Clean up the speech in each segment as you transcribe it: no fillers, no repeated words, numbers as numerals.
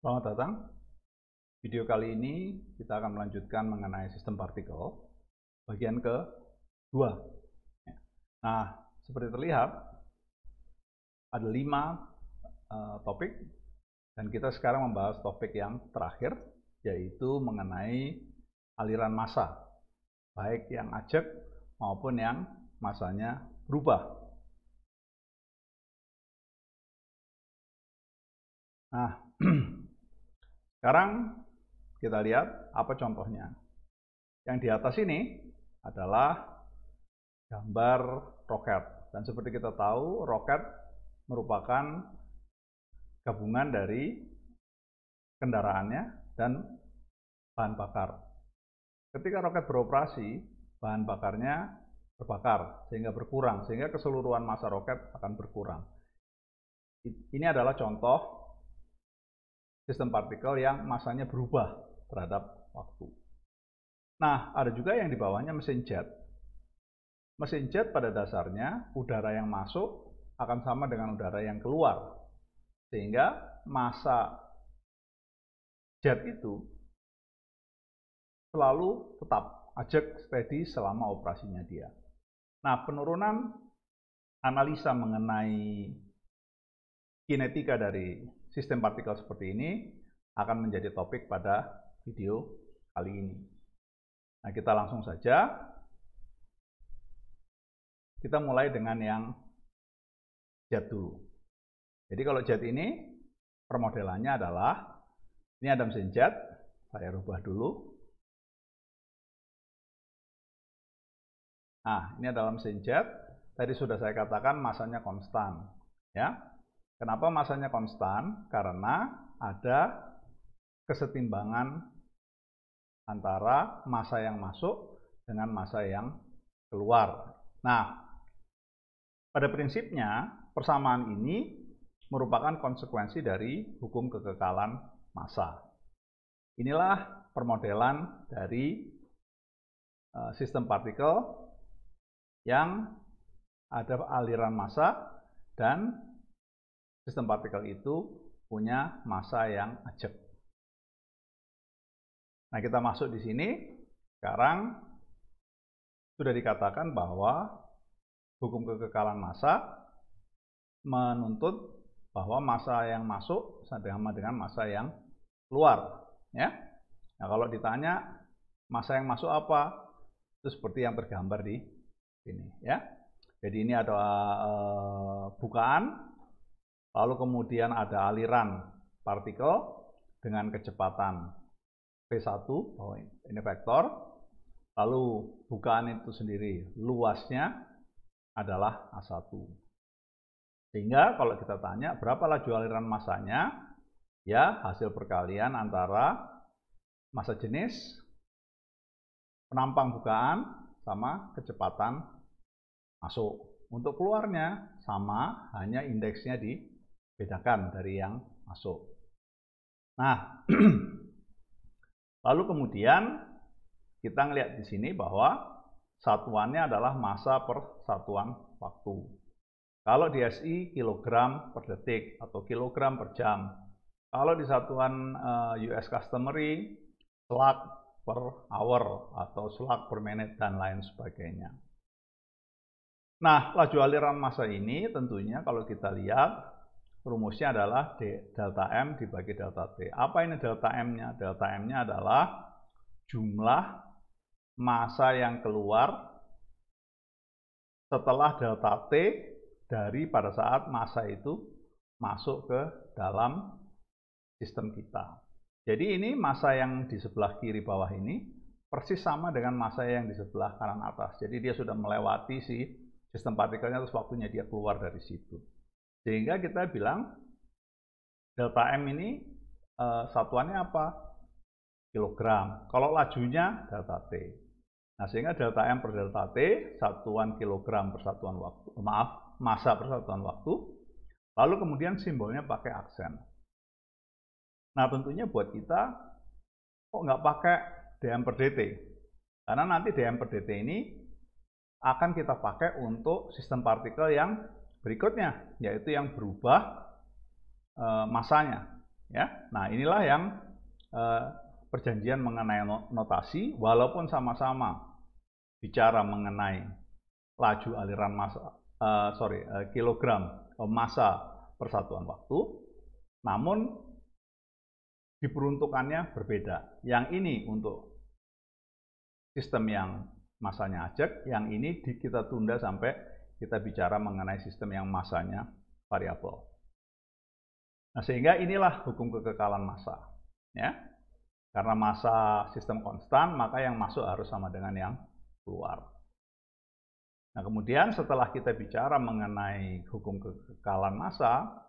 Selamat datang. Video kali ini kita akan melanjutkan mengenai sistem partikel bagian kedua. Nah, seperti terlihat ada 5 topik dan kita sekarang membahas topik yang terakhir, yaitu mengenai aliran massa, baik yang ajek maupun yang massanya berubah. Nah, sekarang kita lihat apa contohnya. Yang di atas ini adalah gambar roket. Dan seperti kita tahu, roket merupakan gabungan dari kendaraannya dan bahan bakar. Ketika roket beroperasi, bahan bakarnya terbakar sehingga berkurang, sehingga keseluruhan massa roket akan berkurang. Ini adalah contoh sistem partikel yang massanya berubah terhadap waktu. Nah, ada juga yang di bawahnya mesin jet. Mesin jet pada dasarnya udara yang masuk akan sama dengan udara yang keluar, sehingga massa jet itu selalu tetap ajek steady selama operasinya dia. Nah, penurunan analisa mengenai kinetika dari sistem partikel seperti ini akan menjadi topik pada video kali ini. Nah, kita langsung saja. Kita mulai dengan yang jet dulu. Jadi kalau jet ini permodelannya adalah, ini ada mesin jet, saya rubah dulu. Nah, ini adalah mesin jet. Tadi sudah saya katakan massanya konstan, ya. Kenapa massanya konstan? Karena ada kesetimbangan antara massa yang masuk dengan massa yang keluar. Nah, pada prinsipnya persamaan ini merupakan konsekuensi dari hukum kekekalan massa. Inilah permodelan dari sistem partikel yang ada aliran massa dan sistem partikel itu punya massa yang ajek. Nah, kita masuk di sini. Sekarang sudah dikatakan bahwa hukum kekekalan massa menuntut bahwa massa yang masuk sama dengan massa yang keluar, ya. Nah, kalau ditanya massa yang masuk apa, itu seperti yang tergambar di sini, ya. Jadi ini ada bukaan, lalu kemudian ada aliran partikel dengan kecepatan V1, ini vektor, lalu bukaan itu sendiri luasnya adalah A1. Sehingga kalau kita tanya berapa laju aliran massanya, ya hasil perkalian antara massa jenis, penampang bukaan, sama kecepatan masuk. Untuk keluarnya sama, hanya indeksnya dibedakan dari yang masuk. Nah, lalu kemudian kita ngelihat di sini bahwa satuannya adalah massa per satuan waktu. Kalau di SI kilogram per detik atau kilogram per jam. Kalau di satuan US customary slug per hour atau slug per menit dan lain sebagainya. Nah, laju aliran massa ini tentunya kalau kita lihat rumusnya adalah delta M dibagi delta T. Apa ini delta M-nya? Delta M-nya adalah jumlah massa yang keluar setelah delta T dari pada saat massa itu masuk ke dalam sistem kita. Jadi ini massa yang di sebelah kiri bawah ini persis sama dengan massa yang di sebelah kanan atas. Jadi dia sudah melewati si sistem partikelnya, terus waktunya dia keluar dari situ. Sehingga kita bilang delta M ini satuannya apa? Kilogram. Kalau lajunya delta T. Nah, sehingga delta M per delta T satuan kilogram per satuan waktu, massa per satuan waktu. Lalu kemudian simbolnya pakai aksen. Nah, tentunya buat kita kok nggak pakai dm per dt? Karena nanti dm per dt ini akan kita pakai untuk sistem partikel yang berikutnya, yaitu yang berubah massanya, Ya, nah inilah yang perjanjian mengenai notasi, walaupun sama-sama bicara mengenai laju aliran massa, kilogram massa per satuan waktu, namun diperuntukannya berbeda. Yang ini untuk sistem yang massanya ajak, yang ini kita tunda sampai kita bicara mengenai sistem yang massanya variabel. Nah, sehingga inilah hukum kekekalan massa. Ya. Karena massa sistem konstan, maka yang masuk harus sama dengan yang keluar. Nah, kemudian setelah kita bicara mengenai hukum kekekalan massa,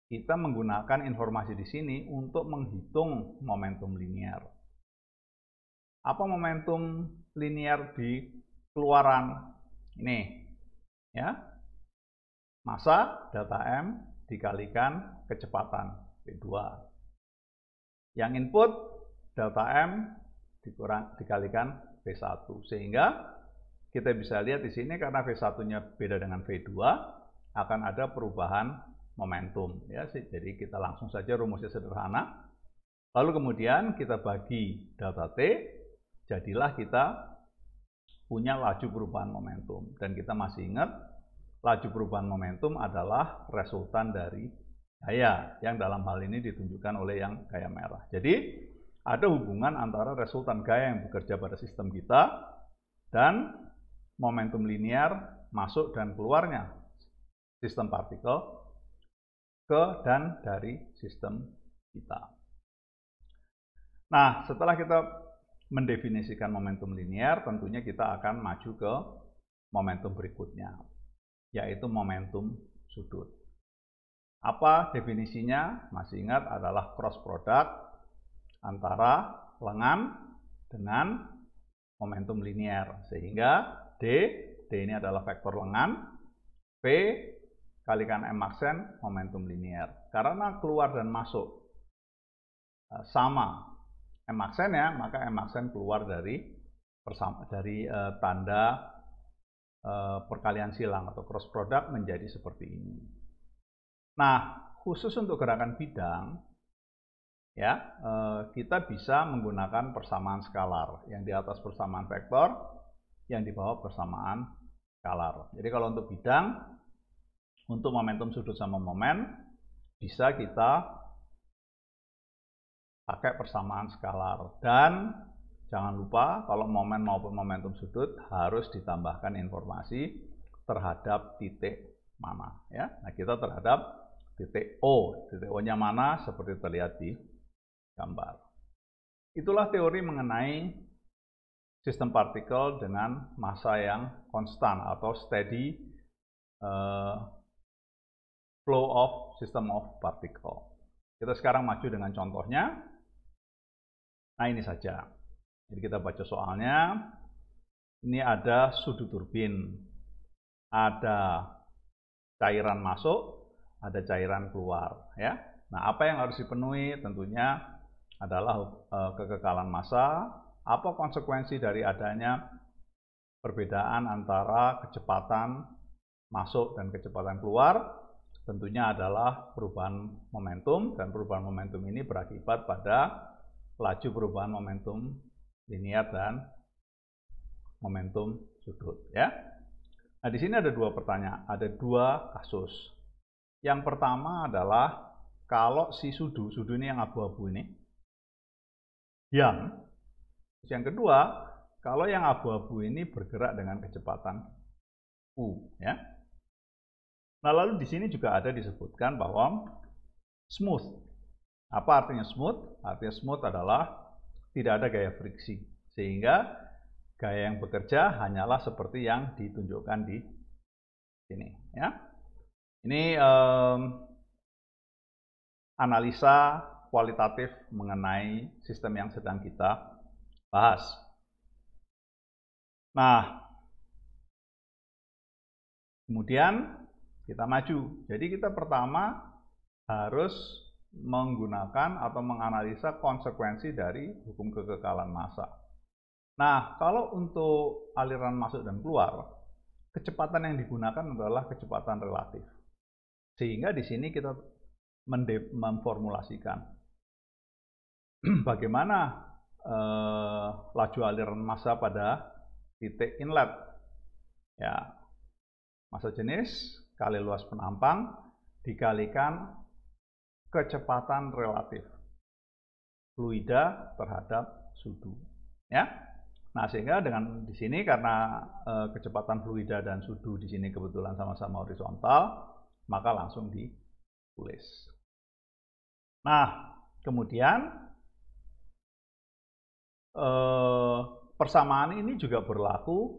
kita menggunakan informasi di sini untuk menghitung momentum linear. Apa momentum linear di keluaran? Ini, ya, massa delta M dikalikan kecepatan V2. Yang input delta M dikalikan V1. Sehingga kita bisa lihat di sini karena V1-nya beda dengan V2, akan ada perubahan momentum. Ya, jadi kita langsung saja rumusnya sederhana. Lalu kemudian kita bagi delta T, jadilah kita punya laju perubahan momentum. Dan kita masih ingat, laju perubahan momentum adalah resultan dari gaya, yang dalam hal ini ditunjukkan oleh yang gaya merah. Jadi, ada hubungan antara resultan gaya yang bekerja pada sistem kita dan momentum linear masuk dan keluarnya sistem partikel ke dan dari sistem kita. Nah, setelah kita mendefinisikan momentum linear, tentunya kita akan maju ke momentum berikutnya, yaitu momentum sudut. Apa definisinya? Masih ingat, adalah cross product antara lengan dengan momentum linear. Sehingga D ini adalah vektor lengan, V kalikan M aksen momentum linear. Karena keluar dan masuk sama M aksennya, maka M aksen keluar dari tanda perkalian silang atau cross product menjadi seperti ini. Nah, khusus untuk gerakan bidang, ya, kita bisa menggunakan persamaan skalar. Yang di atas persamaan vektor, yang di bawah persamaan skalar. Jadi kalau untuk bidang, untuk momentum sudut sama momen, bisa kita pakai persamaan skalar. Dan jangan lupa, kalau momen maupun momentum sudut harus ditambahkan informasi terhadap titik mana. Ya. Nah, kita terhadap titik O. Titik O-nya mana? Seperti terlihat di gambar. Itulah teori mengenai sistem partikel dengan massa yang konstan atau steady flow of system of particle. Kita sekarang maju dengan contohnya. Nah, ini saja. Jadi kita baca soalnya. Ini ada sudut turbin, ada cairan masuk, ada cairan keluar. Ya. Nah, apa yang harus dipenuhi? Tentunya adalah kekekalan massa. Apa konsekuensi dari adanya perbedaan antara kecepatan masuk dan kecepatan keluar? Tentunya adalah perubahan momentum, dan perubahan momentum ini berakibat pada laju perubahan momentum linear dan momentum sudut. Ya. Nah, di sini ada dua pertanyaan, ada dua kasus. Yang pertama adalah kalau si sudu ini yang abu-abu ini, yang kedua, kalau yang abu-abu ini bergerak dengan kecepatan u, ya. Nah, lalu di sini juga ada disebutkan bahwa smooth. Apa artinya smooth? Artinya smooth adalah tidak ada gaya friksi, sehingga gaya yang bekerja hanyalah seperti yang ditunjukkan di sini. Ya. Ini analisa kualitatif mengenai sistem yang sedang kita bahas. Nah, kemudian kita maju. Jadi kita pertama harus menggunakan atau menganalisa konsekuensi dari hukum kekekalan massa. Nah, kalau untuk aliran masuk dan keluar, kecepatan yang digunakan adalah kecepatan relatif. Sehingga di sini kita memformulasikan bagaimana laju aliran massa pada titik inlet. Ya, massa jenis kali luas penampang dikalikan kecepatan relatif fluida terhadap sudu. Ya. Nah, sehingga dengan di sini karena kecepatan fluida dan sudu di sini kebetulan sama-sama horizontal, maka langsung ditulis. Nah, kemudian persamaan ini juga berlaku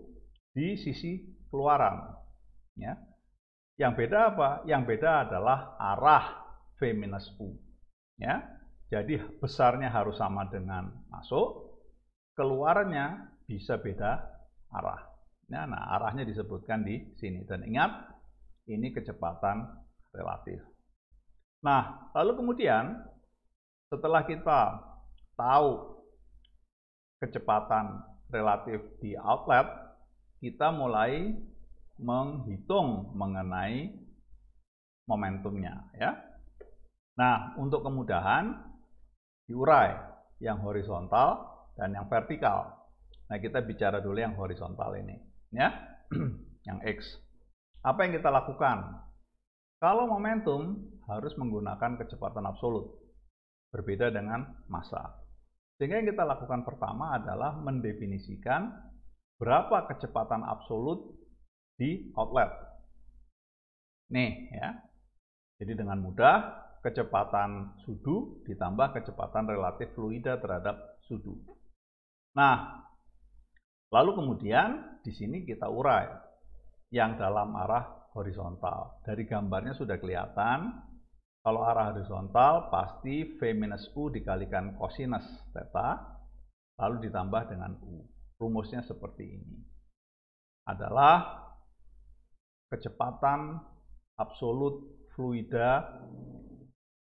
di sisi keluaran. Ya. Yang beda apa? Yang beda adalah arah V minus U. Ya. Jadi besarnya harus sama dengan masuk, keluarnya bisa beda arah. Nah, arahnya disebutkan di sini. Dan ingat, ini kecepatan relatif. Nah, lalu kemudian setelah kita tahu kecepatan relatif di outlet, kita mulai menghitung mengenai momentumnya. Ya. Nah, untuk kemudahan diurai yang horizontal dan yang vertikal. Nah, kita bicara dulu yang horizontal ini, ya, yang X. Apa yang kita lakukan? Kalau momentum harus menggunakan kecepatan absolut, berbeda dengan massa. Sehingga yang kita lakukan pertama adalah mendefinisikan berapa kecepatan absolut di outlet. Nih, ya. Jadi dengan mudah kecepatan sudu ditambah kecepatan relatif fluida terhadap sudu. Nah, lalu kemudian di sini kita urai yang dalam arah horizontal. Dari gambarnya sudah kelihatan, kalau arah horizontal pasti V minus U dikalikan cosinus theta, lalu ditambah dengan U. Rumusnya seperti ini. Adalah kecepatan absolut fluida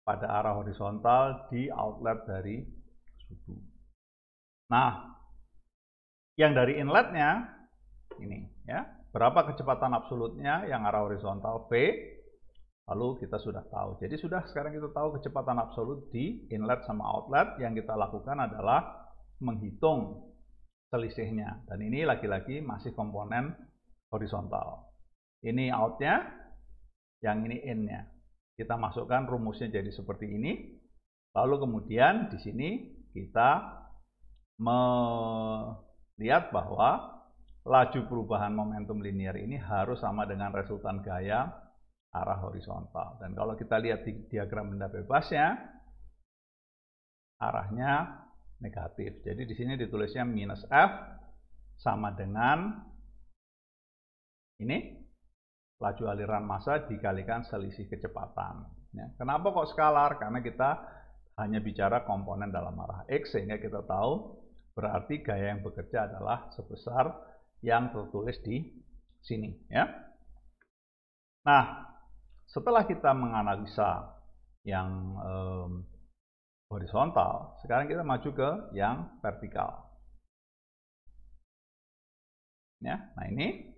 pada arah horizontal di outlet dari sudu. Nah, yang dari inletnya ini, ya, berapa kecepatan absolutnya yang arah horizontal V, lalu kita sudah tahu. Jadi sekarang kita tahu kecepatan absolut di inlet sama outlet. Yang kita lakukan adalah menghitung selisihnya. Dan ini lagi-lagi masih komponen horizontal. Ini outnya, yang ini in-nya. Kita masukkan rumusnya jadi seperti ini. Lalu kemudian di sini kita melihat bahwa laju perubahan momentum linear ini harus sama dengan resultan gaya arah horizontal. Dan kalau kita lihat di diagram benda bebasnya, arahnya negatif. Jadi di sini ditulisnya minus F sama dengan ini, laju aliran massa dikalikan selisih kecepatan. Ya. Kenapa kok skalar? Karena kita hanya bicara komponen dalam arah X, sehingga kita tahu berarti gaya yang bekerja adalah sebesar yang tertulis di sini. Ya. Nah, setelah kita menganalisa yang horizontal, sekarang kita maju ke yang vertikal. Ya, nah ini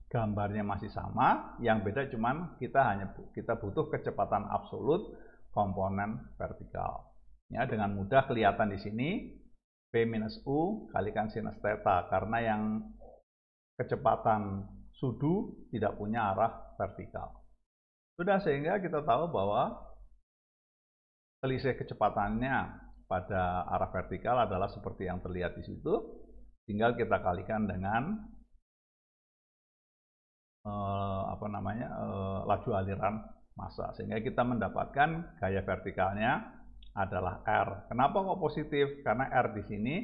gambarnya masih sama, yang beda cuman kita butuh kecepatan absolut komponen vertikal. Ya, dengan mudah kelihatan di sini P minus U kalikan sinus theta, karena yang kecepatan sudu tidak punya arah vertikal. Sudah, sehingga kita tahu bahwa selisih kecepatannya pada arah vertikal adalah seperti yang terlihat di situ. Tinggal kita kalikan dengan laju aliran massa, sehingga kita mendapatkan gaya vertikalnya adalah R. Kenapa kok positif? Karena R di sini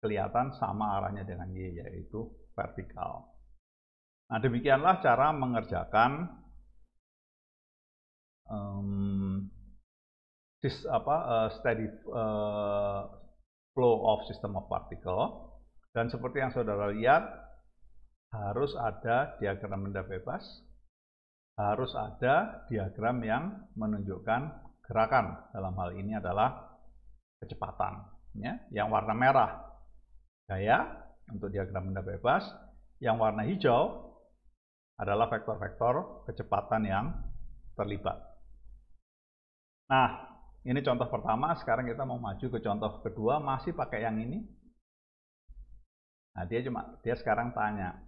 kelihatan sama arahnya dengan Y, yaitu vertikal. Nah, demikianlah cara mengerjakan steady flow of system of particle. Dan seperti yang saudara lihat, harus ada diagram benda bebas, harus ada diagram yang menunjukkan gerakan. Dalam hal ini adalah kecepatan. Ya. Yang warna merah gaya untuk diagram benda bebas, yang warna hijau adalah vektor-vektor kecepatan yang terlibat. Nah, Ini contoh pertama, sekarang kita mau maju ke contoh kedua, masih pakai yang ini. Nah, dia sekarang tanya.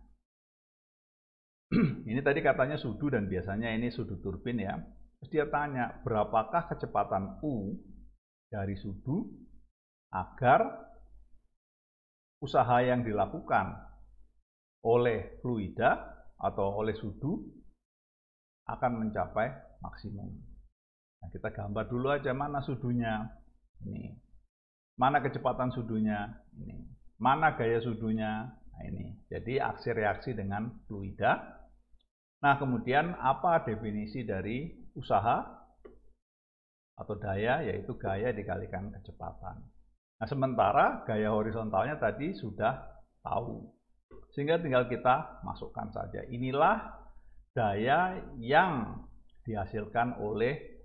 Ini tadi katanya sudu dan biasanya ini sudu turbin ya. Terus dia tanya, berapakah kecepatan U dari sudu agar usaha yang dilakukan oleh fluida atau oleh sudu akan mencapai maksimum. Nah, kita gambar dulu aja mana sudunya. Ini. Mana kecepatan sudunya? Ini. Mana gaya sudunya? Nah, ini. Jadi aksi reaksi dengan fluida. Nah, kemudian apa definisi dari usaha atau daya? Yaitu gaya dikalikan kecepatan. Nah, sementara gaya horizontalnya tadi sudah tahu. Sehingga tinggal kita masukkan saja. Inilah daya yang dihasilkan oleh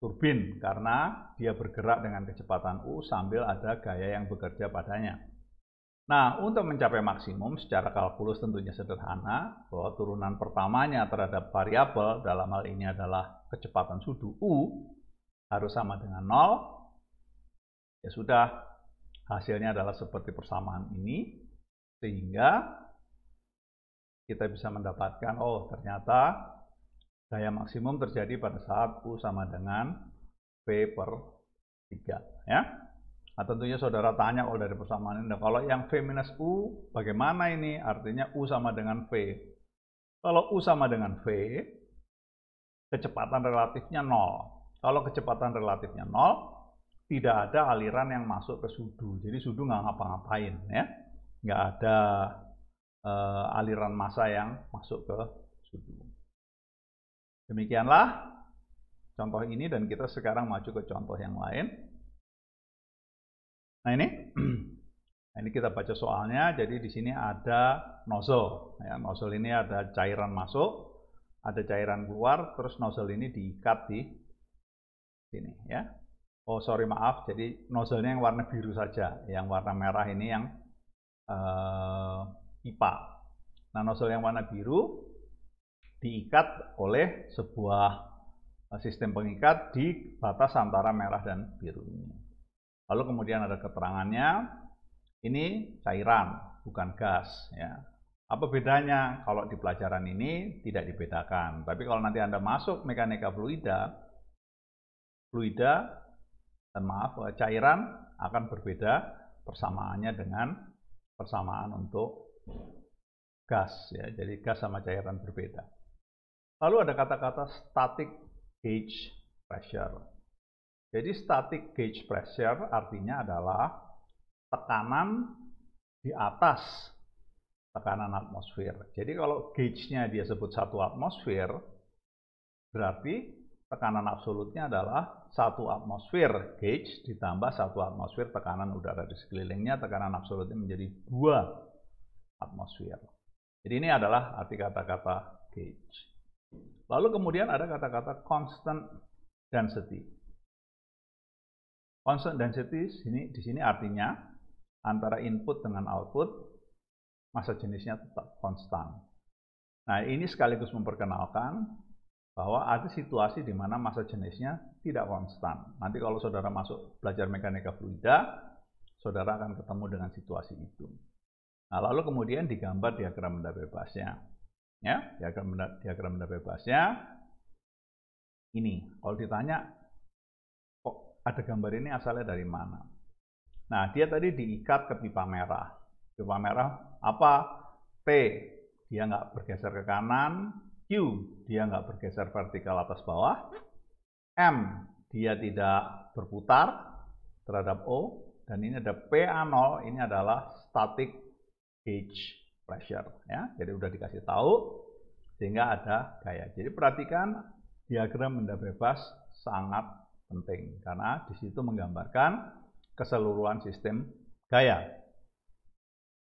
turbin karena dia bergerak dengan kecepatan U sambil ada gaya yang bekerja padanya. Nah, untuk mencapai maksimum secara kalkulus tentunya sederhana, bahwa turunan pertamanya terhadap variabel dalam hal ini adalah kecepatan sudu U harus sama dengan 0. Ya sudah, hasilnya adalah seperti persamaan ini, sehingga kita bisa mendapatkan, oh ternyata gaya maksimum terjadi pada saat U sama dengan V per 3. Ya. Nah, tentunya saudara tanya kalau dari persamaan ini, kalau yang V minus U bagaimana ini? Artinya U sama dengan V. Kalau U sama dengan V, kecepatan relatifnya 0. Kalau kecepatan relatifnya 0, tidak ada aliran yang masuk ke sudu. Jadi sudu nggak ngapa-ngapain. Ya. Nggak ada aliran massa yang masuk ke sudu. Demikianlah contoh ini dan kita sekarang maju ke contoh yang lain. Nah ini kita baca soalnya. Jadi di sini ada nozzle. Ya, nozzle ini ada cairan masuk, ada cairan keluar, terus nozzle ini diikat di sini. Ya. Oh sorry maaf. Jadi nozzle-nya yang warna biru saja, yang warna merah ini yang pipa. Nah nozzle yang warna biru diikat oleh sebuah sistem pengikat di batas antara merah dan biru ini. Lalu kemudian ada keterangannya, ini cairan, bukan gas. Ya. Apa bedanya? Kalau di pelajaran ini tidak dibedakan. Tapi kalau nanti Anda masuk mekanika fluida, cairan akan berbeda persamaannya dengan persamaan untuk gas. Ya. Jadi gas sama cairan berbeda. Lalu ada kata-kata static gauge pressure. Jadi static gauge pressure artinya adalah tekanan di atas tekanan atmosfer. Jadi kalau gauge-nya dia sebut 1 atmosfer, berarti tekanan absolutnya adalah 1 atmosfer gauge ditambah 1 atmosfer tekanan udara di sekelilingnya, tekanan absolutnya menjadi 2 atmosfer. Jadi ini adalah arti kata-kata gauge. Lalu kemudian ada kata-kata constant density. Constant density di sini artinya antara input dengan output massa jenisnya tetap konstan. Nah, ini sekaligus memperkenalkan bahwa ada situasi di mana massa jenisnya tidak konstan. Nanti kalau saudara masuk belajar mekanika fluida, saudara akan ketemu dengan situasi itu. Nah, lalu kemudian digambar diagram benda bebasnya. Ya, diagram benda bebasnya ini. Kalau ditanya, kok ada gambar ini asalnya dari mana? Nah, dia tadi diikat ke pipa merah. Pipa merah apa? T, dia nggak bergeser ke kanan. Q, dia nggak bergeser vertikal atas bawah. M, dia tidak berputar terhadap O. Dan ini ada PA0, ini adalah static gauge pressure. Ya. Jadi udah dikasih tahu, sehingga ada gaya. Jadi perhatikan diagram benda bebas sangat penting, karena di situ menggambarkan keseluruhan sistem gaya.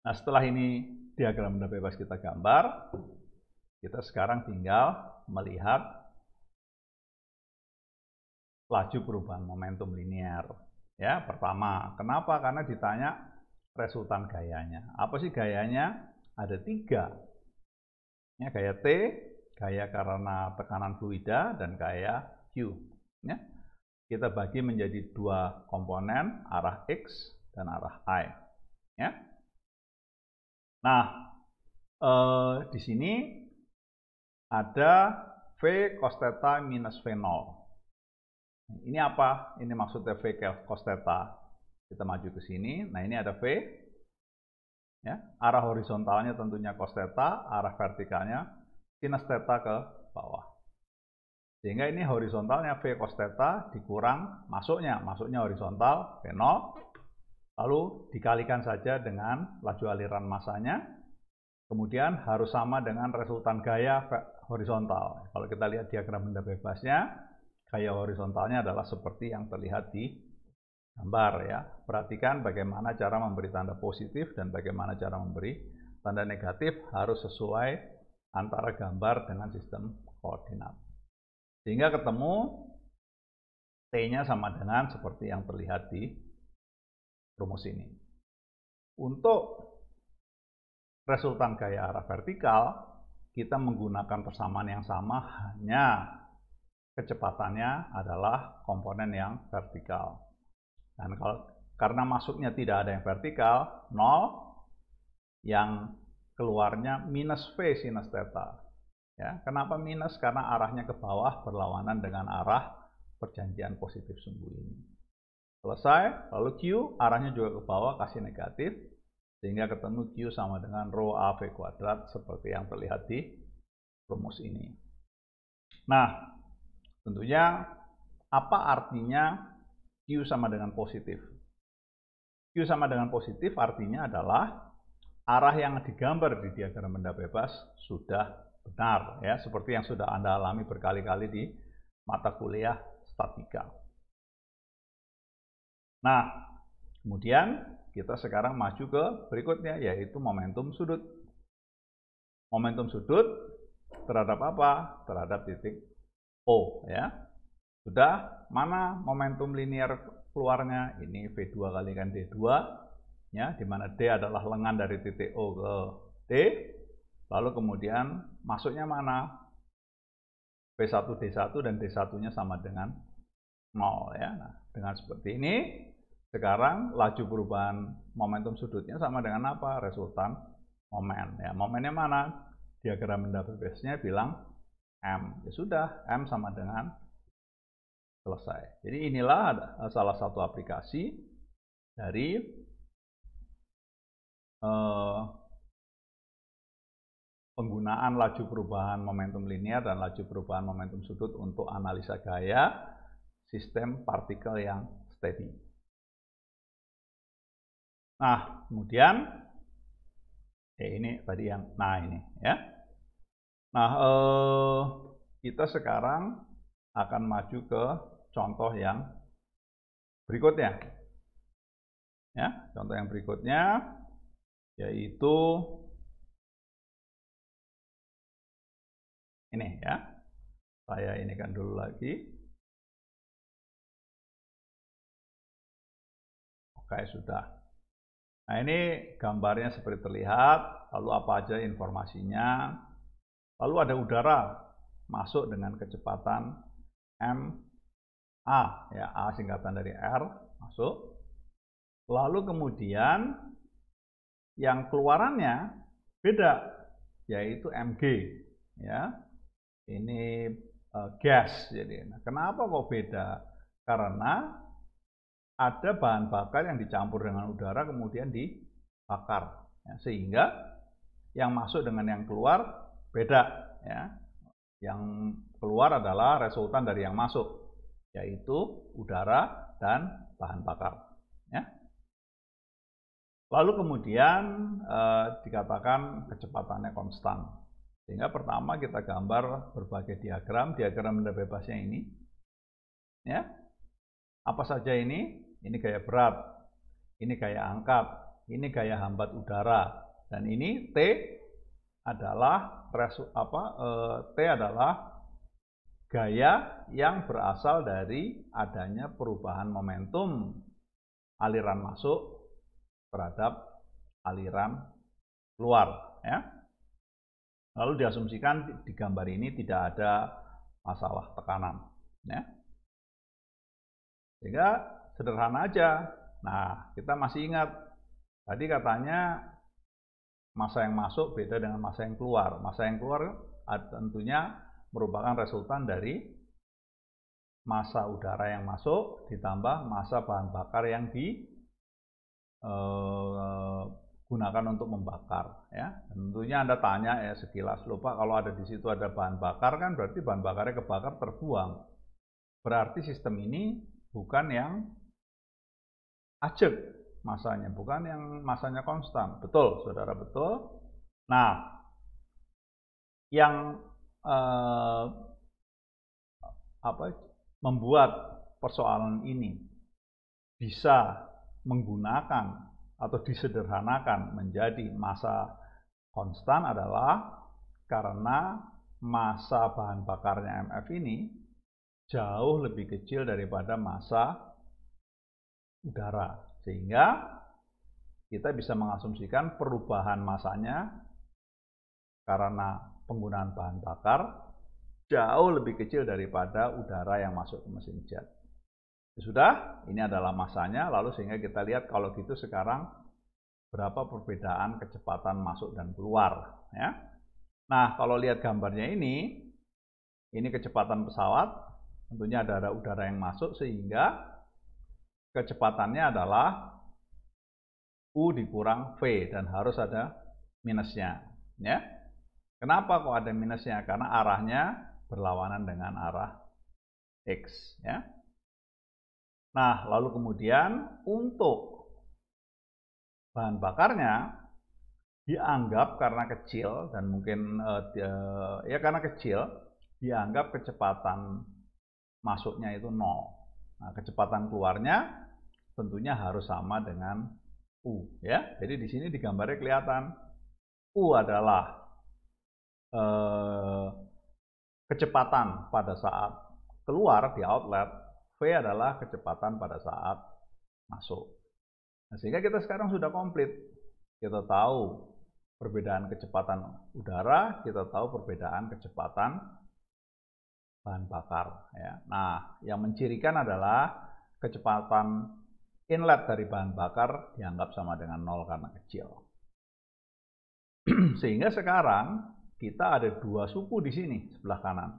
Nah, setelah ini diagram benda bebas kita gambar, kita sekarang tinggal melihat laju perubahan momentum linear. Ya, pertama, kenapa? Karena ditanya resultan gayanya. Apa sih gayanya? Ada 3. Ya, gaya T, gaya karena tekanan fluida, dan gaya Q. Ya. kita bagi menjadi dua komponen, arah X dan arah Y. Ya. Nah, di sini ada V cos theta minus V0. Ini apa? Ini maksudnya V cos theta. Kita maju ke sini. Nah, ini ada V. Ya, arah horizontalnya tentunya cos theta, arah vertikalnya sinus theta ke bawah. Sehingga ini horizontalnya V cos theta dikurang masuknya horizontal V0, lalu dikalikan saja dengan laju aliran massanya, kemudian harus sama dengan resultan gaya horizontal. Kalau kita lihat diagram benda bebasnya, gaya horizontalnya adalah seperti yang terlihat di gambar ya. Perhatikan bagaimana cara memberi tanda positif dan bagaimana cara memberi tanda negatif, harus sesuai antara gambar dengan sistem koordinat. Sehingga ketemu T-nya sama dengan seperti yang terlihat di rumus ini. Untuk resultan gaya arah vertikal, kita menggunakan persamaan yang sama, hanya kecepatannya adalah komponen yang vertikal. Dan karena masuknya tidak ada yang vertikal, 0, yang keluarnya minus V sinus theta. Ya, kenapa minus? Karena arahnya ke bawah berlawanan dengan arah perjanjian positif sumbu ini. Selesai, lalu Q arahnya juga ke bawah, kasih negatif, sehingga ketemu Q sama dengan rho AV kuadrat seperti yang terlihat di rumus ini. Nah, tentunya apa artinya Q sama dengan positif? Q sama dengan positif artinya adalah arah yang digambar di diagram benda bebas sudah benar, ya, seperti yang sudah Anda alami berkali-kali di mata kuliah statika. Nah, kemudian kita sekarang maju ke berikutnya, yaitu momentum sudut. Momentum sudut terhadap apa? Terhadap titik O, ya. Sudah, mana momentum linear keluarnya? Ini V2 kalikan D2, ya, di mana D adalah lengan dari titik O ke D. Lalu kemudian masuknya mana? V1 D1 dan D1-nya sama dengan 0, ya. Nah, dengan seperti ini, sekarang laju perubahan momentum sudutnya sama dengan apa? Resultan momen. Ya, momennya mana? Diagram benda bebasnya bilang M. Ya sudah, M sama dengan selesai. Jadi inilah salah satu aplikasi dari penggunaan laju perubahan momentum linear dan laju perubahan momentum sudut untuk analisa gaya sistem partikel yang steady. Nah, kemudian ini tadi yang, nah ini ya. Nah, kita sekarang akan maju ke contoh yang berikutnya. Ya, contoh yang berikutnya yaitu ini ya. Saya ini kan dulu lagi. Oke, sudah. Nah, ini gambarnya seperti terlihat, lalu apa aja informasinya. Lalu ada udara masuk dengan kecepatan ma, ya, A singkatan dari R, masuk. Lalu kemudian yang keluarannya beda, yaitu mg, ya. Ini gas, jadi. Nah, kenapa kok beda? Karena ada bahan bakar yang dicampur dengan udara kemudian dibakar, ya, sehingga yang masuk dengan yang keluar beda, ya. Yang keluar adalah resultan dari yang masuk, yaitu udara dan bahan bakar, ya. Lalu kemudian dikatakan kecepatannya konstan, sehingga pertama kita gambar berbagai diagram benda bebasnya ini, ya. Apa saja ini? Ini gaya berat, ini gaya angkat, ini gaya hambat udara, dan ini T adalah T adalah gaya yang berasal dari adanya perubahan momentum aliran masuk terhadap aliran keluar, ya. Lalu diasumsikan di gambar ini tidak ada masalah tekanan, ya. Sehingga sederhana aja. Nah, kita masih ingat tadi katanya massa yang masuk beda dengan massa yang keluar. Massa yang keluar tentunya merupakan resultan dari massa udara yang masuk ditambah massa bahan bakar yang digunakan untuk membakar, ya. Tentunya Anda tanya ya sekilas, lupa kalau ada di situ ada bahan bakar kan berarti bahan bakarnya kebakar terbuang. Berarti sistem ini bukan yang ajek masanya, bukan yang masanya konstan. Betul, saudara, betul. Nah, yang membuat persoalan ini bisa menggunakan atau disederhanakan menjadi massa konstan adalah karena massa bahan bakarnya MF ini jauh lebih kecil daripada massa udara, sehingga kita bisa mengasumsikan perubahan massanya karena penggunaan bahan bakar jauh lebih kecil daripada udara yang masuk ke mesin jet. Sudah, ini adalah massanya, lalu sehingga kita lihat kalau gitu sekarang berapa perbedaan kecepatan masuk dan keluar, ya. Nah, kalau lihat gambarnya ini kecepatan pesawat, tentunya ada udara yang masuk sehingga kecepatannya adalah U dikurang V dan harus ada minusnya, ya. Kenapa kok ada minusnya? Karena arahnya berlawanan dengan arah X, ya. Nah, lalu kemudian untuk bahan bakarnya dianggap karena kecil dan mungkin ya karena kecil dianggap kecepatan masuknya itu 0. Nah, kecepatan keluarnya tentunya harus sama dengan U, ya. Jadi di sini di gambarnya kelihatan U adalah kecepatan pada saat keluar di outlet, V adalah kecepatan pada saat masuk. Nah, sehingga kita sekarang sudah komplit. Kita tahu perbedaan kecepatan udara, kita tahu perbedaan kecepatan bahan bakar, ya. Nah, yang mencirikan adalah kecepatan inlet dari bahan bakar dianggap sama dengan 0 karena kecil. Sehingga sekarang kita ada dua suku di sini sebelah kanan.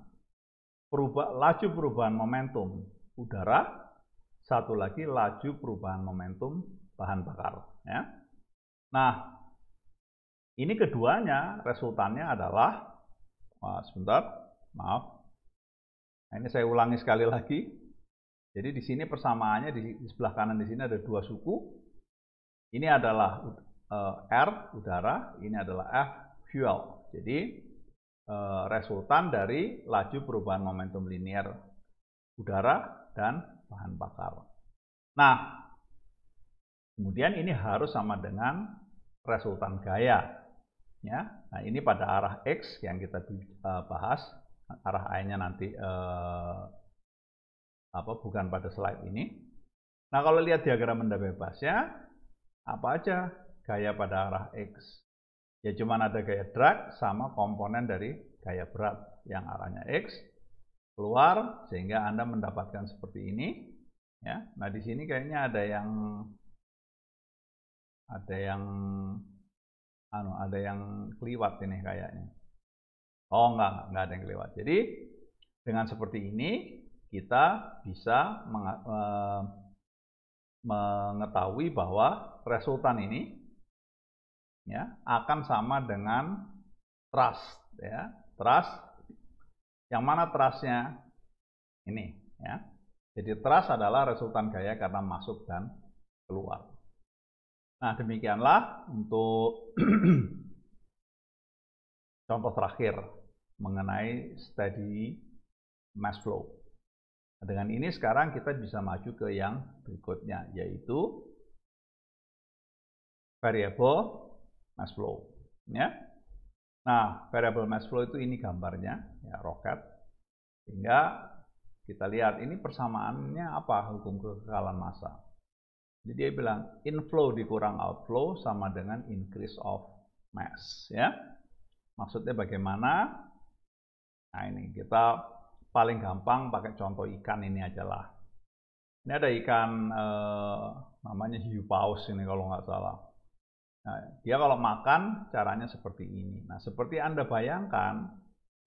Laju perubahan momentum udara, satu lagi laju perubahan momentum bahan bakar, ya. Nah, ini keduanya resultannya adalah sebentar, maaf. Nah, ini saya ulangi sekali lagi. Jadi di sini persamaannya di sebelah kanan di sini ada dua suku. Ini adalah R udara, ini adalah F fuel. Jadi resultan dari laju perubahan momentum linear udara dan bahan bakar. Nah, kemudian ini harus sama dengan resultan gaya, ya. Nah, ini pada arah X yang kita bahas, arah Y-nya nanti bukan pada slide ini. Nah, kalau lihat diagram benda bebasnya, apa aja gaya pada arah X? Ya cuma ada gaya drag sama komponen dari gaya berat yang arahnya X keluar sehingga Anda mendapatkan seperti ini, ya. Nah, di sini kayaknya ada yang keliwat ini kayaknya. Oh, enggak ada yang keliwat. Jadi dengan seperti ini kita bisa mengetahui bahwa resultan ini, ya, akan sama dengan thrust, ya. Thrust yang mana thrustnya ini, ya. Jadi thrust adalah resultan gaya karena masuk dan keluar. Nah, demikianlah untuk contoh terakhir mengenai steady mass flow. Nah, dengan ini sekarang kita bisa maju ke yang berikutnya, yaitu variable mass flow, ya. Nah, variable mass flow itu ini gambarnya, ya, roket. Sehingga kita lihat ini persamaannya apa, hukum kekekalan massa. Jadi dia bilang inflow dikurang outflow sama dengan increase of mass, ya. Maksudnya bagaimana? Nah, ini kita paling gampang pakai contoh ikan ini aja lah. Ini ada ikan namanya hiu paus ini kalau nggak salah. Nah, dia kalau makan caranya seperti ini. Nah, seperti Anda bayangkan,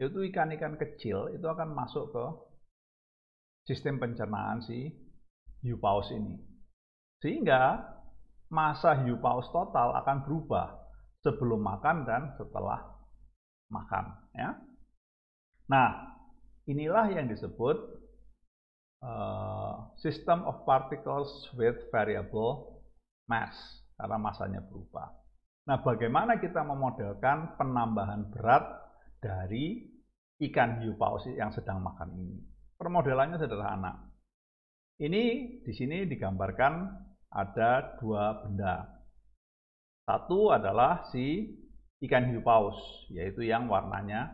itu ikan-ikan kecil itu akan masuk ke sistem pencernaan si hiu paus ini. Sehingga masa hiu paus total akan berubah sebelum makan dan setelah makan. Ya. Nah, inilah yang disebut system of particles with variable mass, karena masanya berubah. Nah, bagaimana kita memodelkan penambahan berat dari ikan hiu paus yang sedang makan ini? Permodelannya sederhana. Ini di sini digambarkan ada dua benda. Satu adalah si ikan hiu paus, yaitu yang warnanya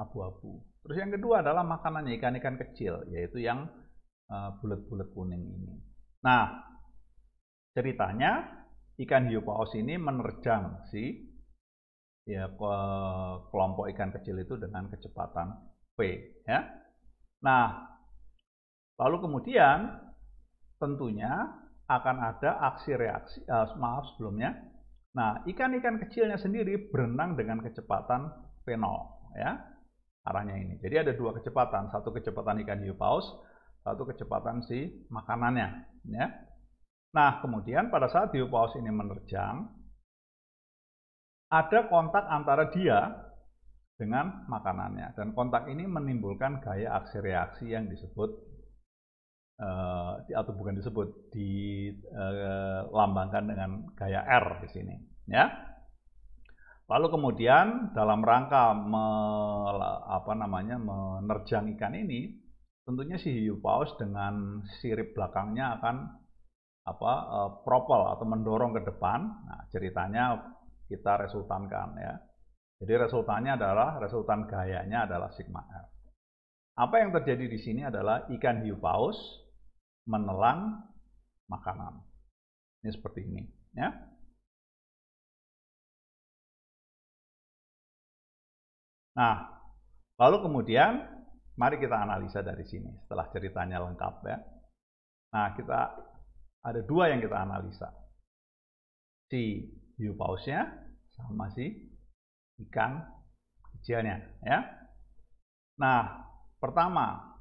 abu-abu. Terus yang kedua adalah makanannya, ikan-ikan kecil, yaitu yang bulat-bulat kuning ini. Nah, ceritanya ikan hiu paus ini menerjang si kelompok ikan kecil itu dengan kecepatan v. Ya. Nah, lalu kemudian tentunya akan ada aksi reaksi. Sebelumnya. Nah, ikan-ikan kecilnya sendiri berenang dengan kecepatan v0. Ya. Arahnya ini. Jadi ada dua kecepatan, satu kecepatan ikan hiu paus, satu kecepatan si makanannya. Ya. Nah, kemudian pada saat hiu paus ini menerjang, ada kontak antara dia dengan makanannya, dan kontak ini menimbulkan gaya aksi reaksi yang disebut atau bukan disebut, dilambangkan dengan gaya R di sini. Ya. Lalu kemudian dalam rangka menerjang ikan ini, tentunya si hiu paus dengan sirip belakangnya akan propel atau mendorong ke depan. Nah, ceritanya kita resultankan ya. Jadi resultan gayanya adalah sigma F. Apa yang terjadi di sini adalah ikan hiu paus menelan makanan. Ini seperti ini, ya. Nah, lalu kemudian mari kita analisa dari sini setelah ceritanya lengkap ya. Nah, kita ada dua yang kita analisa. Si hiu pausnya sama si ikan kecilnya ya. Nah, pertama,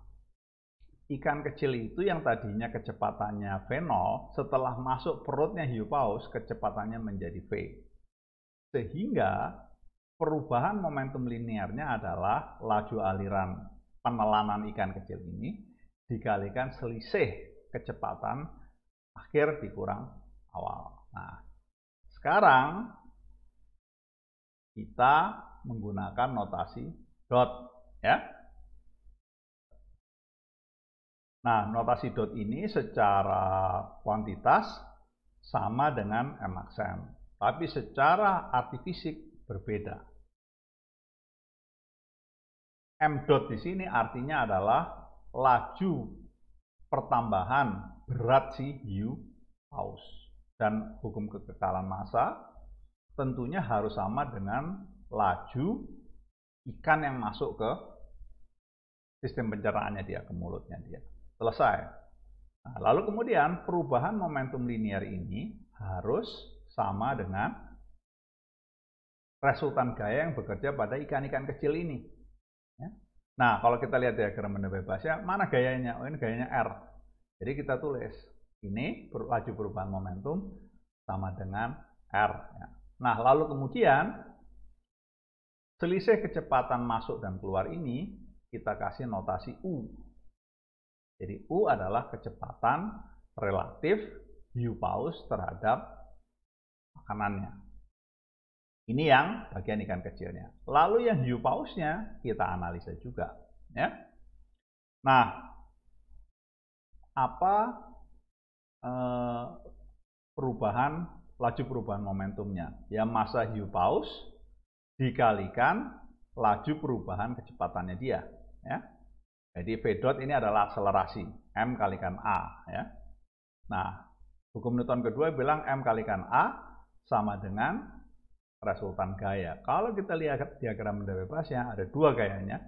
ikan kecil itu yang tadinya kecepatannya v0, setelah masuk perutnya hiu paus kecepatannya menjadi v. Sehingga perubahan momentum linearnya adalah laju aliran penelanan ikan kecil ini dikalikan selisih kecepatan akhir dikurang awal. Nah, sekarang kita menggunakan notasi dot ya. Nah, notasi dot ini secara kuantitas sama dengan Mxn, tapi secara arti fisik berbeda. M dot di sini artinya adalah laju pertambahan berat si hiu paus. Dan hukum kekekalan massa tentunya harus sama dengan laju ikan yang masuk ke sistem pencernaannya dia, ke mulutnya dia. Selesai. Nah, lalu kemudian perubahan momentum linear ini harus sama dengan resultan gaya yang bekerja pada ikan-ikan kecil ini. Ya. Nah, kalau kita lihat diagram benda bebasnya, mana gayanya? Oh, ini gayanya R. Jadi kita tulis, ini laju perubahan momentum sama dengan R. Ya. Nah, lalu kemudian selisih kecepatan masuk dan keluar ini kita kasih notasi U. Jadi U adalah kecepatan relatif hiu paus terhadap makanannya. Ini yang bagian ikan kecilnya. Lalu yang hiu pausnya kita analisa juga. Ya. Nah, apa laju perubahan momentumnya? Ya, massa hiu paus dikalikan laju perubahan kecepatannya dia. Ya. Jadi V dot ini adalah akselerasi, M kalikan A. Ya. Nah, hukum Newton kedua bilang M kalikan A sama dengan resultan gaya. Kalau kita lihat diagram benda bebasnya, ada dua gayanya.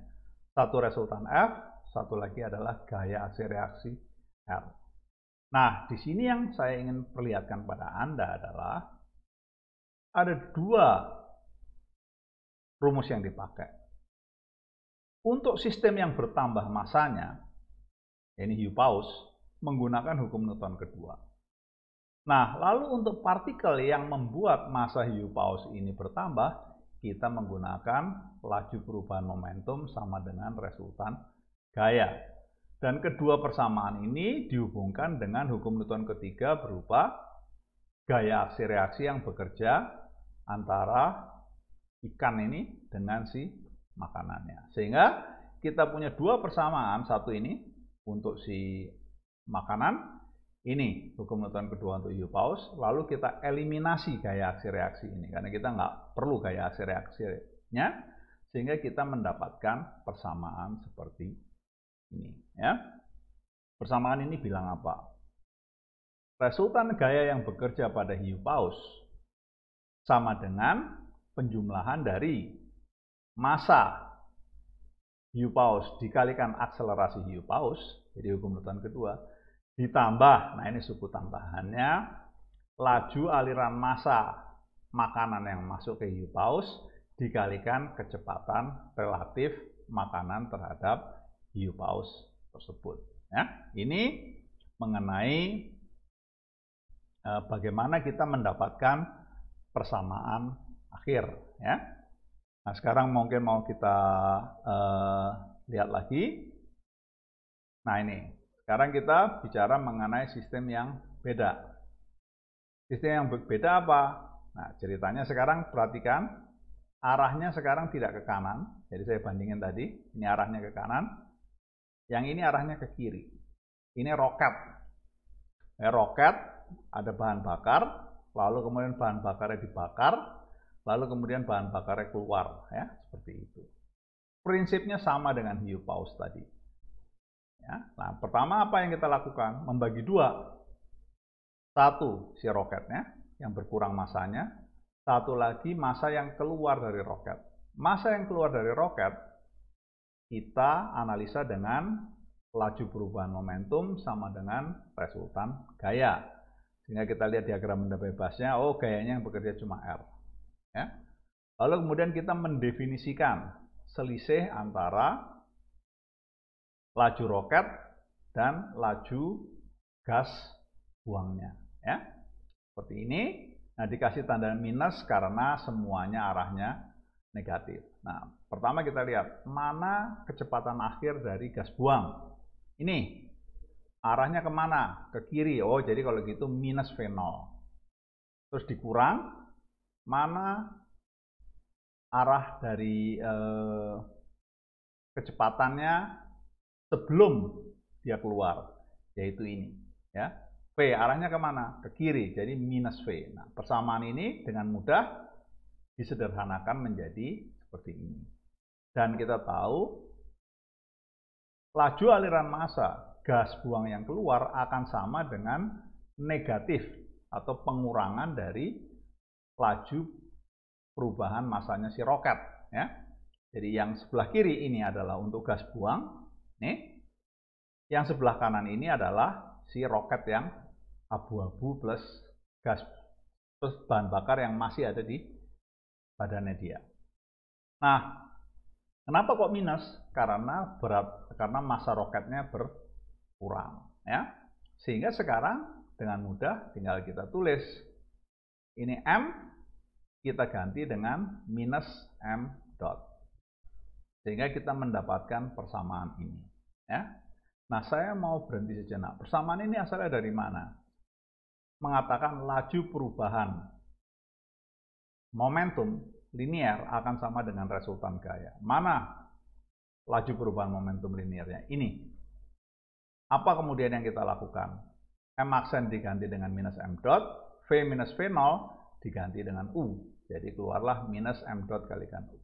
Satu resultan F, satu lagi adalah gaya aksi reaksi R. Nah, di sini yang saya ingin perlihatkan pada Anda adalah ada dua rumus yang dipakai. Untuk sistem yang bertambah masanya, ini hiu paus, menggunakan hukum Newton kedua. Nah, lalu untuk partikel yang membuat massa hiu paus ini bertambah, kita menggunakan laju perubahan momentum sama dengan resultan gaya. Dan kedua persamaan ini dihubungkan dengan hukum Newton ketiga berupa gaya aksi reaksi yang bekerja antara ikan ini dengan si makanannya. Sehingga kita punya dua persamaan, satu ini untuk si makanan, ini hukum Newton kedua untuk hiu paus, lalu kita eliminasi gaya aksi reaksi ini, karena kita nggak perlu gaya aksi reaksinya, sehingga kita mendapatkan persamaan seperti ini. Ya. Persamaan ini bilang apa? Resultan gaya yang bekerja pada hiu paus sama dengan penjumlahan dari massa hiu paus dikalikan akselerasi hiu paus, jadi hukum Newton kedua, ditambah, nah ini suku tambahannya, laju aliran massa makanan yang masuk ke hiu paus dikalikan kecepatan relatif makanan terhadap hiu paus tersebut. Ya, ini mengenai bagaimana kita mendapatkan persamaan akhir. Ya. Nah, sekarang mungkin mau kita lihat lagi. Nah, ini. Sekarang kita bicara mengenai sistem yang beda. Sistem yang berbeda apa? Nah, ceritanya sekarang perhatikan, arahnya sekarang tidak ke kanan. Jadi saya bandingin tadi, ini arahnya ke kanan. Yang ini arahnya ke kiri. Ini roket. Roket, ada bahan bakar, lalu kemudian bahan bakarnya dibakar, lalu kemudian bahan bakarnya keluar. Ya, seperti itu. Prinsipnya sama dengan hiu paus tadi. Ya, nah, pertama apa yang kita lakukan? Membagi dua. Satu, si roketnya yang berkurang masanya. Satu lagi, massa yang keluar dari roket. Massa yang keluar dari roket, kita analisa dengan laju perubahan momentum sama dengan resultan gaya. Sehingga kita lihat diagram benda bebasnya, oh gayanya yang bekerja cuma R. Ya. Lalu kemudian kita mendefinisikan selisih antara laju roket dan laju gas buangnya, ya. Seperti ini. Nah, dikasih tanda minus karena semuanya arahnya negatif. Nah, pertama kita lihat mana kecepatan akhir dari gas buang. Ini arahnya kemana? Ke kiri. Oh, jadi kalau gitu minus V0. Terus dikurang mana arah dari kecepatannya sebelum dia keluar, yaitu ini, ya. V arahnya kemana? Ke kiri, jadi minus V. Nah, persamaan ini dengan mudah disederhanakan menjadi seperti ini. Dan kita tahu laju aliran massa gas buang yang keluar akan sama dengan negatif atau pengurangan dari laju perubahan massanya si roket, ya. Jadi yang sebelah kiri ini adalah untuk gas buang. Nih, yang sebelah kanan ini adalah si roket yang abu-abu plus gas plus bahan bakar yang masih ada di badannya dia. Nah, kenapa kok minus? Karena massa roketnya berkurang, ya. Sehingga sekarang dengan mudah tinggal kita tulis ini M, kita ganti dengan minus M dot. Sehingga kita mendapatkan persamaan ini, ya. Nah, saya mau berhenti sejenak. Persamaan ini asalnya dari mana? Mengatakan laju perubahan momentum linear akan sama dengan resultan gaya. Mana laju perubahan momentum linearnya? Ini. Apa kemudian yang kita lakukan? M aksen diganti dengan minus M dot, V minus V0 diganti dengan U. Jadi keluarlah minus M dot kalikan U.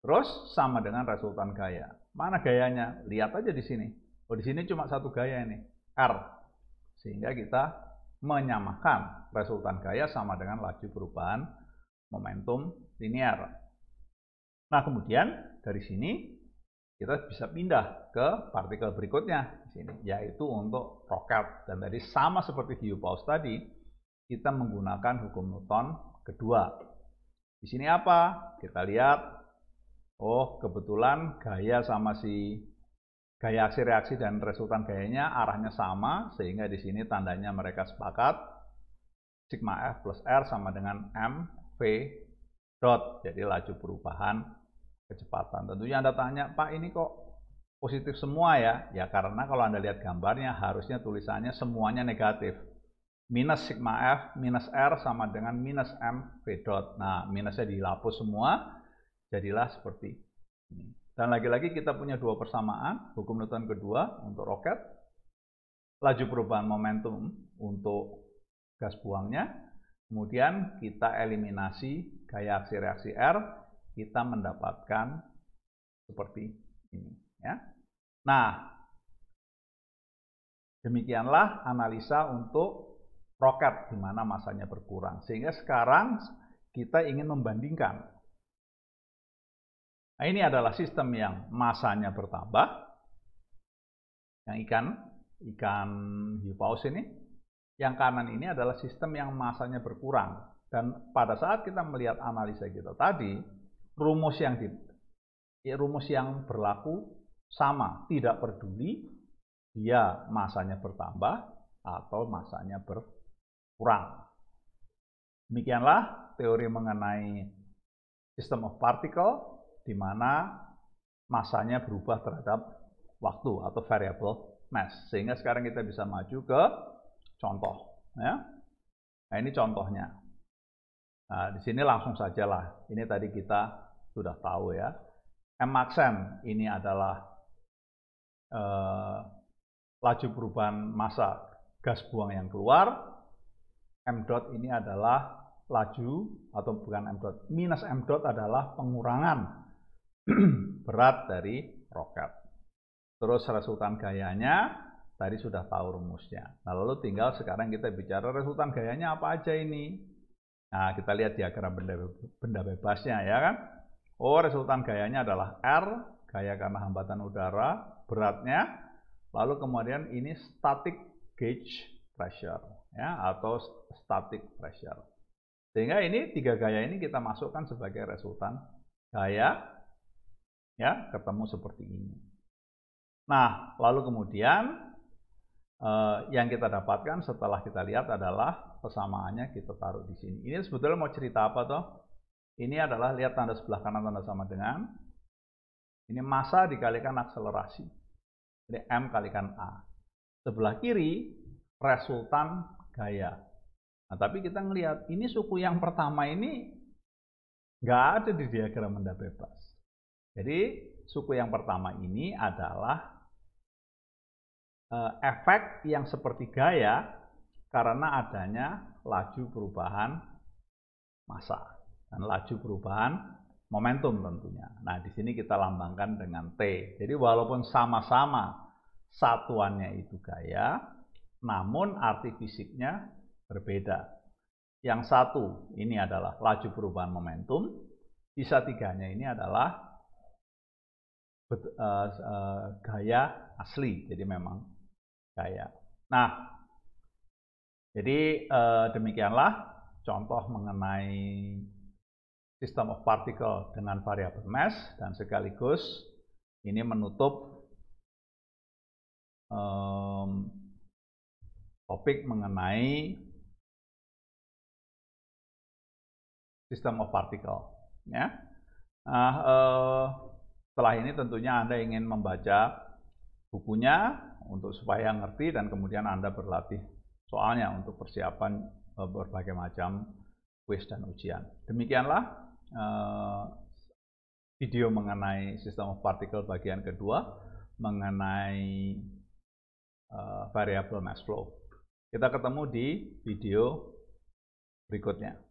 Terus sama dengan resultan gaya. Mana gayanya? Lihat aja di sini. Oh, di sini cuma satu gaya ini, R. Sehingga kita menyamakan resultan gaya sama dengan laju perubahan momentum linear. Nah, kemudian dari sini kita bisa pindah ke partikel berikutnya, di sini, yaitu untuk roket. Dan tadi sama seperti Hiupaus tadi, kita menggunakan hukum Newton kedua. Di sini apa? Kita lihat, oh kebetulan gaya sama si gaya aksi reaksi dan resultan gayanya arahnya sama, sehingga di sini tandanya mereka sepakat. Sigma F plus R sama dengan mv dot. Jadi laju perubahan kecepatan. Tentunya Anda tanya, Pak ini kok positif semua ya? Ya karena kalau Anda lihat gambarnya harusnya tulisannya semuanya negatif. Minus sigma F minus R sama dengan minus mv dot. Nah, minusnya dihapus semua, jadilah seperti ini. Dan lagi-lagi kita punya dua persamaan, hukum Newton kedua untuk roket, laju perubahan momentum untuk gas buangnya, kemudian kita eliminasi gaya aksi reaksi R, kita mendapatkan seperti ini. Ya. Nah, demikianlah analisa untuk roket di mana masanya berkurang. Sehingga sekarang kita ingin membandingkan. Nah, ini adalah sistem yang masanya bertambah. Yang ikan hiupaus ini. Yang kanan ini adalah sistem yang masanya berkurang. Dan pada saat kita melihat analisa kita tadi, rumus yang berlaku sama, tidak peduli dia masanya bertambah atau masanya berkurang. Demikianlah teori mengenai system of particle, di mana masanya berubah terhadap waktu atau variable mass. Sehingga sekarang kita bisa maju ke contoh, ya. Nah ini contohnya. Nah di sini langsung sajalah. Ini tadi kita sudah tahu ya. M aksen ini adalah laju perubahan massa gas buang yang keluar. M dot ini adalah laju atau bukan M dot, minus M dot adalah pengurangan berat dari roket. Terus resultan gayanya tadi sudah tahu rumusnya. Nah, lalu tinggal sekarang kita bicara resultan gayanya apa aja ini. Nah, kita lihat diagram benda bebasnya ya kan. Oh, resultan gayanya adalah R, gaya karena hambatan udara, beratnya. Lalu kemudian ini static gauge pressure ya atau static pressure. Sehingga ini tiga gaya ini kita masukkan sebagai resultan gaya ya, ketemu seperti ini. Nah, lalu kemudian yang kita dapatkan setelah kita lihat adalah persamaannya kita taruh di sini. Ini sebetulnya mau cerita apa toh? Ini adalah lihat tanda sebelah kanan tanda sama dengan ini massa dikalikan akselerasi. Jadi M kalikan A. Sebelah kiri resultan gaya. Nah, tapi kita ngelihat ini suku yang pertama ini nggak ada di diagram benda bebas. Jadi suku yang pertama ini adalah efek yang seperti gaya karena adanya laju perubahan massa dan laju perubahan momentum tentunya. Nah, di sini kita lambangkan dengan T. Jadi walaupun sama-sama satuannya itu gaya, namun arti fisiknya berbeda. Yang satu ini adalah laju perubahan momentum, sisa tiganya ini adalah gaya asli. Jadi memang gaya. Nah, jadi demikianlah contoh mengenai system of particle dengan variable mass dan sekaligus ini menutup topik mengenai system of particle. Ya. Nah, setelah ini tentunya Anda ingin membaca bukunya untuk supaya ngerti dan kemudian Anda berlatih soalnya untuk persiapan berbagai macam kuis dan ujian. Demikianlah video mengenai system of particle bagian kedua mengenai variable mass flow. Kita ketemu di video berikutnya.